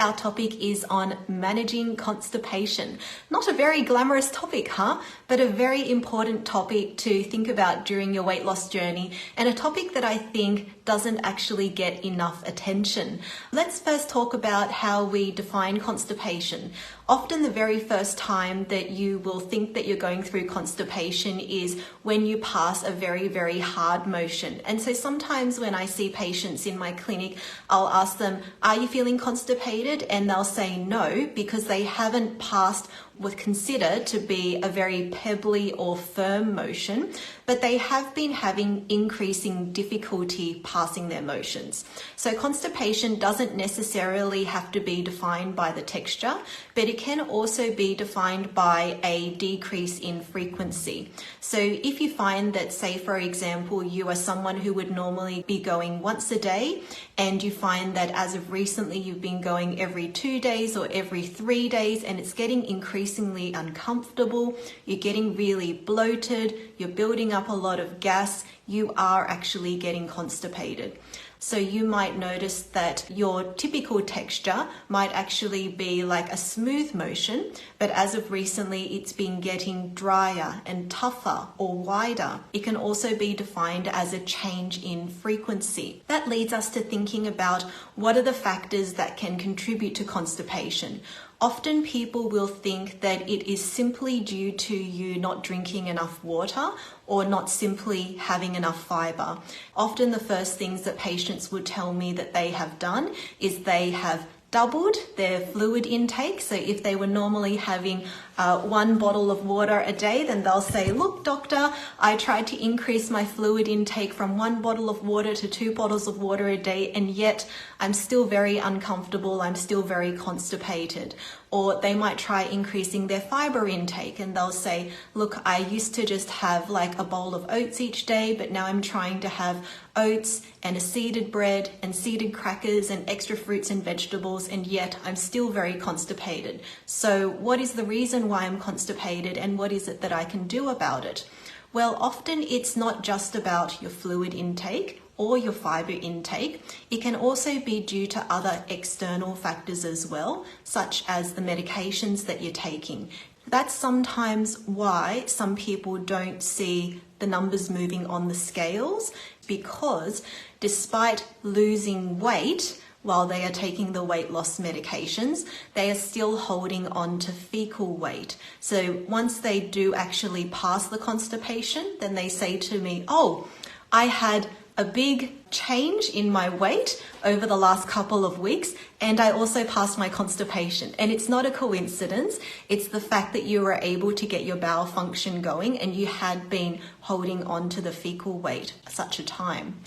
Our topic is on managing constipation. Not a very glamorous topic, huh? But a very important topic to think about during your weight loss journey, and a topic that I think doesn't actually get enough attention. Let's first talk about how we define constipation. Often the very first time that you will think that you're going through constipation is when you pass a very, very hard motion. And so sometimes when I see patients in my clinic, I'll ask them, are you feeling constipated? And they'll say no, because they haven't passed what considered to be a very pebbly or firm motion, but they have been having increasing difficulty passing their motions. So constipation doesn't necessarily have to be defined by the texture, but it can also be defined by a decrease in frequency. So if you find that, say for example, you are someone who would normally be going once a day, and you find that as of recently you've been going every 2 days or every 3 days, and it's getting increasingly uncomfortable, you're getting really bloated, you're building up a lot of gas, you are actually getting constipated. So you might notice that your typical texture might actually be like a smooth motion, but as of recently it's been getting drier and tougher or wider. It can also be defined as a change in frequency. That leads us to thinking about what are the factors that can contribute to constipation. Often people will think that it is simply due to you not drinking enough water or not simply having enough fiber. Often the first things that patients would tell me that they have done is they have doubled their fluid intake. So if they were normally having 1 bottle of water a day, then they'll say, look doctor, I tried to increase my fluid intake from 1 bottle of water to 2 bottles of water a day, and yet I'm still very uncomfortable, I'm still very constipated. Or they might try increasing their fiber intake and they'll say, look, I used to just have like a bowl of oats each day, but now I'm trying to have oats and a seeded bread and seeded crackers and extra fruits and vegetables, and yet I'm still very constipated. So what is the reason why I'm constipated, and what is it that I can do about it? Well, often it's not just about your fluid intake or your fiber intake. It can also be due to other external factors as well, such as the medications that you're taking. That's sometimes why some people don't see the numbers moving on the scales, because despite losing weight while they are taking the weight loss medications, they are still holding on to fecal weight. So once they do actually pass the constipation, then they say to me, oh, I had a big change in my weight over the last couple of weeks, and I also passed my constipation. And it's not a coincidence. It's the fact that you were able to get your bowel function going and you had been holding on to the fecal weight at such a time.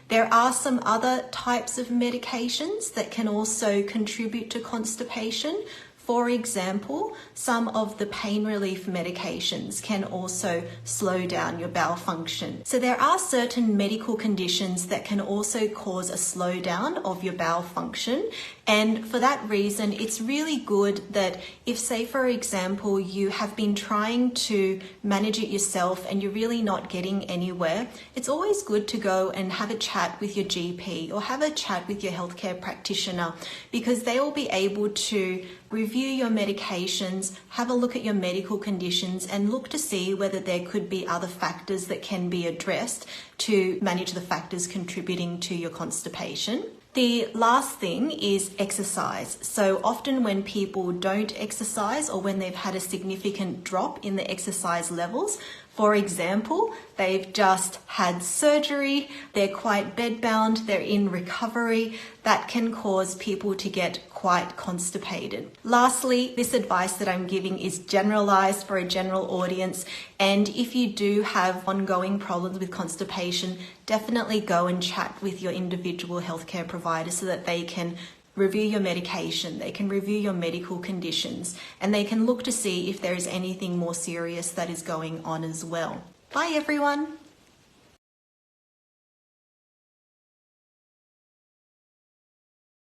There are some other types of medications that can also contribute to constipation. For example, some of the pain relief medications can also slow down your bowel function. So there are certain medical conditions that can also cause a slowdown of your bowel function. And for that reason, it's really good that if, say, for example, you have been trying to manage it yourself and you're really not getting anywhere, it's always good to go and have a chat with your GP or have a chat with your healthcare practitioner, because they will be able to review your medications, have a look at your medical conditions, and look to see whether there could be other factors that can be addressed to manage the factors contributing to your constipation. The last thing is exercise. So often when people don't exercise, or when they've had a significant drop in the exercise levels, for example, they've just had surgery, they're quite bedbound, they're in recovery, that can cause people to get quite constipated. Lastly, this advice that I'm giving is generalized for a general audience, and if you do have ongoing problems with constipation, definitely go and chat with your individual healthcare provider so that they can review your medication, they can review your medical conditions, and they can look to see if there is anything more serious that is going on as well. Bye everyone.